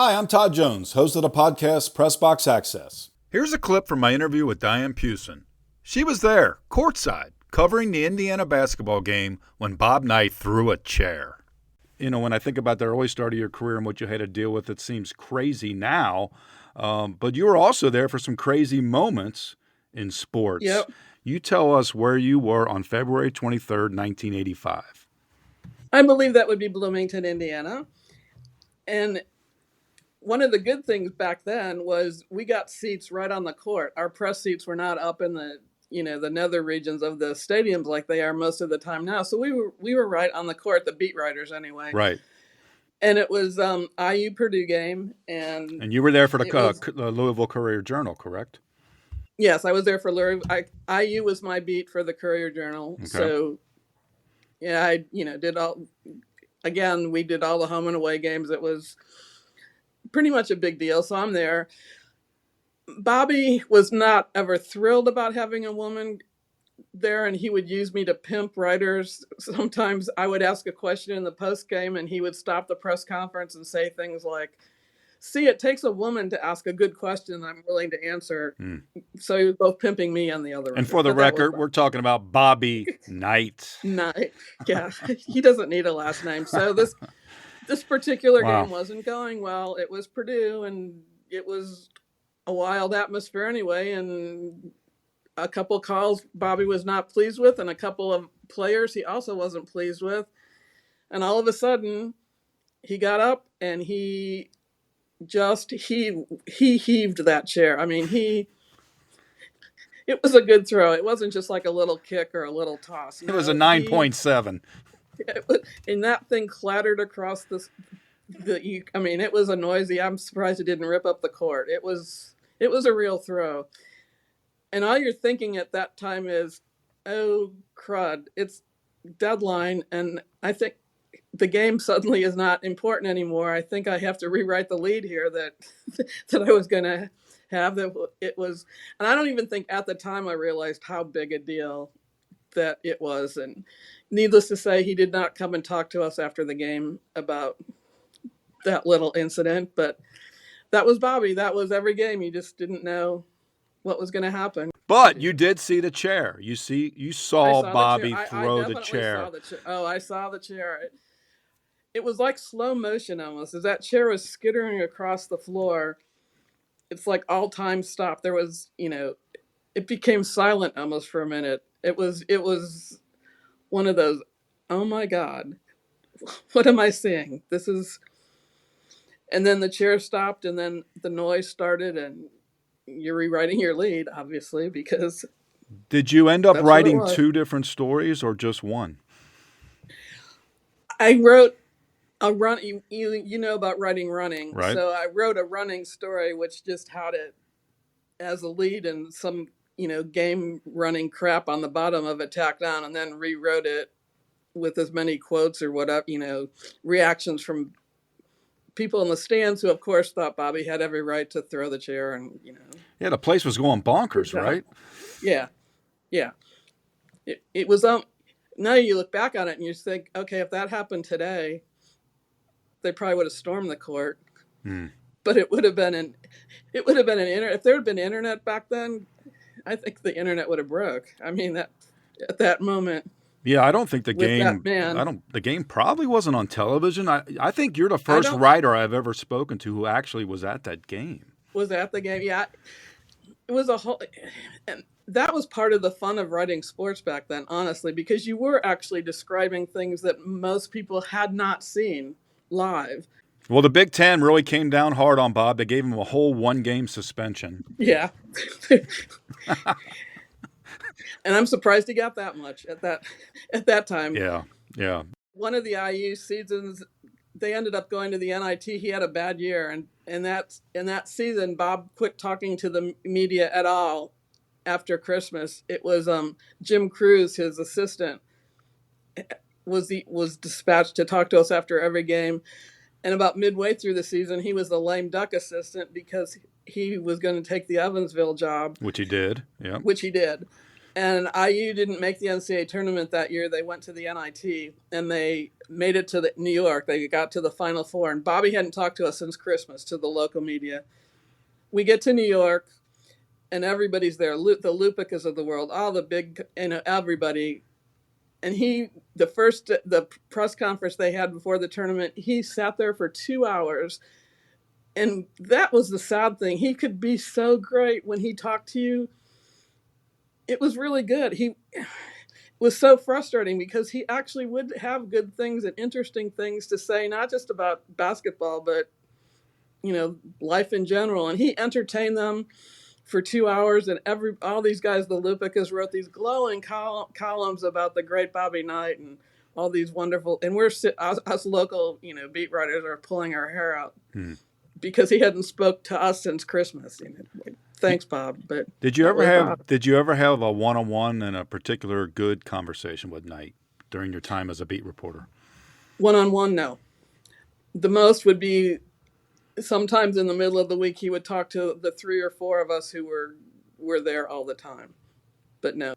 Hi, I'm Todd Jones, host of the podcast Pressbox Access. Here's a clip from my interview with Diane Pucin. She was there, courtside, covering the Indiana basketball game when Bob Knight threw a chair. You know, when I think about the early start of your career and what you had to deal with, it seems crazy now. But you were also there for some crazy moments in sports. Yep. You tell us where you were on February 23rd, 1985. I believe that would be Bloomington, Indiana. And one of the good things back then was we got seats right on the court. Our press seats were not up in the nether regions of the stadiums like they are most of the time now. So we were right on the court, the beat writers anyway. Right. And it was IU Purdue game, and you were there for the Louisville Courier-Journal, correct? Yes, I was there for Louisville. IU was my beat for the Courier-Journal. Okay. So yeah, I did all. Again, we did all the home and away games. It was pretty much a big deal. So I'm there. Bobby was not ever thrilled about having a woman there, and he would use me to pimp writers. Sometimes I would ask a question in the post game, and he would stop the press conference and say things like, "See, it takes a woman to ask a good question I'm willing to answer." So he was both pimping me and the other. And for the record, we're talking about Bobby Knight. Knight, yeah, he doesn't need a last name. So this particular game wasn't going well. It was Purdue, and it was a wild atmosphere anyway, and a couple calls Bobby was not pleased with, and a couple of players he also wasn't pleased with. And all of a sudden, he got up and he heaved that chair. I mean, it was a good throw. It wasn't just like a little kick or a little toss. It was a 9.7. And that thing clattered across it was a noisy. I'm surprised it didn't rip up the court. It was a real throw. And all you're thinking at that time is, oh, crud, it's deadline. And I think the game suddenly is not important anymore. I think I have to rewrite the lead here that I was going to have. That it was. And I don't even think at the time I realized how big a deal that it was. And needless to say, he did not come and talk to us after the game about that little incident. But that was Bobby. That was every game. You just didn't know what was going to happen. But you did see the chair. You saw Bobby throw the chair. I saw the chair. It was like slow motion almost. As that chair was skittering across the floor, it's like all time stopped. There was, it became silent almost for a minute. It was one of those, oh my God, what am I seeing? And then the chair stopped, and then the noise started, and you're rewriting your lead, obviously, because. Did you end up writing two different stories or just one? I wrote a run. You know about writing running, right? So I wrote a running story, which just had it as a lead and some game running crap on the bottom of it tacked on, and then rewrote it with as many quotes or whatever, reactions from people in the stands who, of course, thought Bobby had every right to throw the chair, and Yeah, the place was going bonkers, right? Yeah. It was now you look back on it and you think, okay, if that happened today, they probably would have stormed the court. But it would have been an internet. If there had been internet back then, I think the internet would have broke. I mean, that at that moment. Yeah, I don't think the game. The game probably wasn't on television. I think you're the first writer I've ever spoken to who actually was at that game. Was at the game, yeah. It was a whole, and that was part of the fun of writing sports back then, honestly, because you were actually describing things that most people had not seen live. Well, the Big Ten really came down hard on Bob. They gave him a whole one-game suspension. Yeah. And I'm surprised he got that much at that time. Yeah. One of the IU seasons, they ended up going to the NIT. He had a bad year, and in that season, Bob quit talking to the media at all after Christmas. It was Jim Cruz, his assistant, was dispatched to talk to us after every game. And about midway through the season, he was the lame duck assistant because he was going to take the Evansville job. Which he did, yeah. Which he did. And IU didn't make the NCAA tournament that year. They went to the NIT, and they made it to New York. They got to the Final Four, and Bobby hadn't talked to us since Christmas, to the local media. We get to New York, and everybody's there. The Lupicas of the world, all the big, everybody. And the press conference they had before the tournament, he sat there for 2 hours. And that was the sad thing. He could be so great when he talked to you. It was really good. He was so frustrating because he actually would have good things and interesting things to say, not just about basketball, but, life in general. And he entertained them for 2 hours, and all these guys, the Lupicas, wrote these glowing columns about the great Bobby Knight and all these wonderful, and us local, beat writers are pulling our hair out because he hadn't spoke to us since Christmas. Thanks, Bob. But did you ever have a one-on-one and a particular good conversation with Knight during your time as a beat reporter? One-on-one, no. The most would be sometimes in the middle of the week he would talk to the 3 or 4 of us who were there all the time. But no.